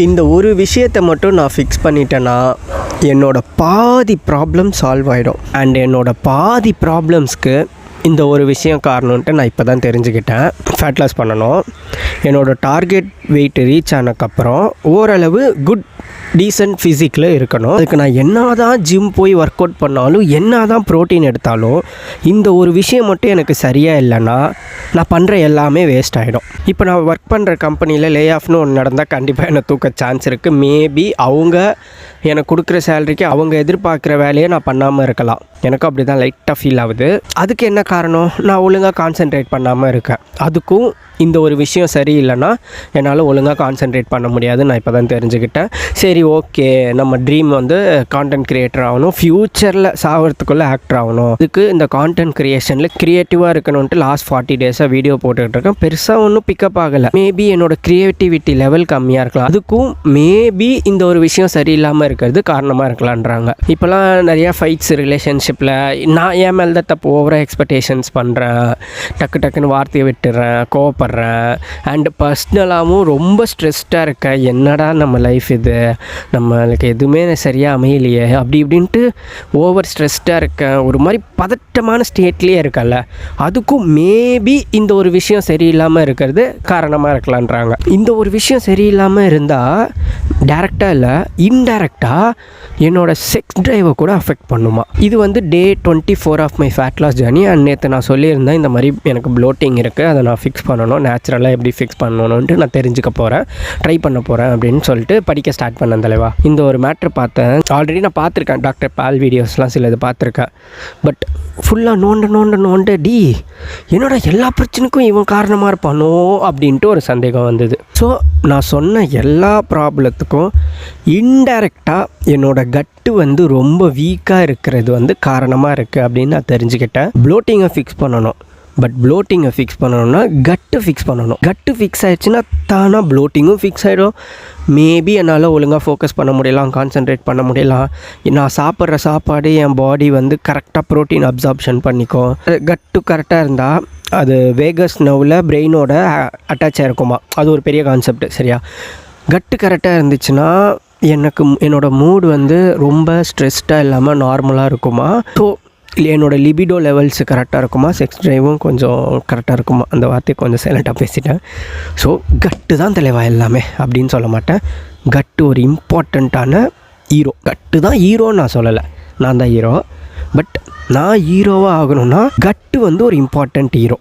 இந்த ஒரு விஷயத்தை மட்டும் நான் ஃபிக்ஸ் பண்ணிட்டேன்னா என்னோடய பாதி ப்ராப்ளம் சால்வ் ஆகிடும். அண்ட் என்னோடய பாதி ப்ராப்ளம்ஸ்க்கு இந்த ஒரு விஷயம் காரணம்ன்ட்டு நான் இப்போ தான் தெரிஞ்சுக்கிட்டேன். ஃபேட் லாஸ் பண்ணணும். என்னோடய டார்கெட் வெயிட் ரீச் ஆனதுக்கப்புறம் ஓரளவு குட் டீசன்ட் ஃபிசிக்கில் இருக்கணும். அதுக்கு நான் என்ன தான் ஜிம் போய் ஒர்க் அவுட் பண்ணாலும் என்ன தான் ப்ரோட்டீன் எடுத்தாலும் இந்த ஒரு விஷயம் மட்டும் எனக்கு சரியாக இல்லைன்னா நான் பண்ணுற எல்லாமே வேஸ்ட் ஆகிடும். இப்போ நான் ஒர்க் பண்ணுற கம்பெனியில் லே ஆஃப்னு ஒன்று நடந்தால் கண்டிப்பாக என்னை தூக்க சான்ஸ் இருக்குது. மேபி அவங்க எனக்கு கொடுக்குற சேலரிக்கு அவங்க எதிர்பார்க்குற வேலையை நான் பண்ணாமல் இருக்கலாம். எனக்கும் அப்படி தான் லைட்டாக ஃபீல் ஆகுது. அதுக்கு என்ன காரணம்? நான் ஒழுங்காக கான்சென்ட்ரேட் பண்ணாமல் இருக்கேன். அதுக்கும் இந்த ஒரு விஷயம் சரியில்லைன்னா என்னால் ஒழுங்காக கான்சென்ட்ரேட் பண்ண முடியாது. நான் இப்போ தான் தெரிஞ்சுக்கிட்டேன். சரி, ஓகே, நம்ம ட்ரீம் வந்து கான்டென்ட் க்ரியேட்டர் ஆகணும், ஃப்யூச்சரில் சாகிறதுக்குள்ளே ஆக்டர் ஆகணும். இதுக்கு இந்த கான்டென்ட் க்ரியேஷனில் க்ரியேட்டிவாக இருக்கணும்ன்ட்டு லாஸ்ட் 40 டேஸாக வீடியோ போட்டுக்கிட்டு இருக்கேன். பெருசாக ஒன்றும் பிக்கப் ஆகலை. மேபி என்னோடய க்ரியேட்டிவிட்டி லெவல் கம்மியாக இருக்கலாம். அதுக்கும் மேபி இந்த ஒரு விஷயம் சரியில்லாமல் இருக்கிறது காரணமாக இருக்கலான்றாங்க. இப்போலாம் நிறையா ஃபைட்ஸ் ரிலேஷன்ஷிப்பில் நான் என் மேலே தான் தப்பு, ஓவராக எக்ஸ்பெக்டேஷன்ஸ் பண்ணுறேன், டக்குன்னு வார்த்தையை விட்டுறேன், கோவப்படுறேன். அண்டு பர்ஸ்னலாகவும் ரொம்ப ஸ்ட்ரெஸ்டாக இருக்கேன். என்னடா நம்ம லைஃப் இது, நம்மளுக்கு எதுவுமே சரியாக அமையலையே அப்படி இப்படின்ட்டு ஓவர் ஸ்ட்ரெஸ்டாக இருக்கேன். ஒரு மாதிரி பதட்டமான ஸ்டேட்லேயே இருக்கல. அதுக்கும் மேபி இந்த ஒரு விஷயம் சரியில்லாமல் இருக்கிறது காரணமாக இருக்கலான்றாங்க. இந்த ஒரு விஷயம் சரியில்லாமல் இருந்தால் டைரெக்டாக இல்லை, இன்டைரக்டாக என்னோடய செக்ஸ் ட்ரைவை கூட அஃபெக்ட் பண்ணுமா. இது வந்து day 24 of my fat loss journey. And நேற்று நான் சொல்லியிருந்தேன் இந்த மாதிரி எனக்கு ப்ளோட்டிங் இருக்குது, அதை நான் ஃபிக்ஸ் பண்ணணும், நேச்சுரலாக எப்படி ஃபிக்ஸ் பண்ணணுன்ட்டு நான் தெரிஞ்சுக்க போகிறேன், ட்ரை பண்ண போகிறேன் அப்படின்னு சொல்லிட்டு படிக்க ஸ்டார்ட் பண்ணேன் தலைவா. இந்த ஒரு மேட்ரு பார்த்தேன். ஆல்ரெடி நான் பார்த்துருக்கேன், டாக்டர் பால் வீடியோஸ்லாம் சில இது பார்த்துருக்கேன். பட் ஃபுல்லாக நோண்ட என்னோட எல்லா பிரச்சனைக்கும் இவன் காரணமாக இருப்பானோ அப்படின்ட்டு ஒரு சந்தேகம் வந்தது. ஸோ நான் சொன்ன எல்லா ப்ராப்ளத்துக்கும் இன்டைரக்டாக என்னோடய கட்டு வந்து ரொம்ப வீக்காக இருக்கிறது வந்து காரணமாக இருக்குது அப்படின்னு நான் தெரிஞ்சுக்கிட்டேன். ப்ளோட்டிங்கை ஃபிக்ஸ் பண்ணணும். பட் ப்ளோட்டிங்கை ஃபிக்ஸ் பண்ணணும்னா கட்டு ஃபிக்ஸ் பண்ணணும். கட்டு ஃபிக்ஸ் ஆகிடுச்சுன்னா தானாக ப்ளோட்டிங்கும் ஃபிக்ஸ் ஆகிடும். மேபி என்னால் ஒழுங்காக ஃபோக்கஸ் பண்ண முடியலாம், கான்சென்ட்ரேட் பண்ண முடியலாம். நான் சாப்பிட்ற சாப்பாடு என் பாடி வந்து கரெக்டாக ப்ரோட்டீன் அப்சார்ப்ஷன் பண்ணிக்கும். கட்டு கரெக்டாக இருந்தால் அது வேகஸ் நர்வில் பிரெயினோட அட்டாச் ஆகிருக்குமா. அது ஒரு பெரிய கான்செப்ட். சரியா? கட்டு கரெக்டாக இருந்துச்சுன்னா எனக்கு என்னோடய மூடு வந்து ரொம்ப ஸ்ட்ரெஸ்டாக இல்லாமல் நார்மலாக இருக்குமா. ஸோ என்னோடய லிபிடோ லெவல்ஸு கரெக்டாக இருக்குமா, செக்ஸ் ட்ரைவும் கொஞ்சம் கரெக்டாக இருக்குமா. அந்த வார்த்தையை கொஞ்சம் சைலண்ட்டாக பேசிட்டேன். ஸோ கட்டு தான் தலைவா எல்லாமே அப்படின்னு சொல்ல மாட்டேன். கட்டு ஒரு இம்பார்ட்டண்ட்டான ஹீரோ. கட்டு தான் ஹீரோன்னு நான் சொல்லலை, நான் தான் ஹீரோ. பட் நான் ஹீரோவாக ஆகணும்னா கட்டு வந்து ஒரு இம்பார்ட்டண்ட் ஹீரோ.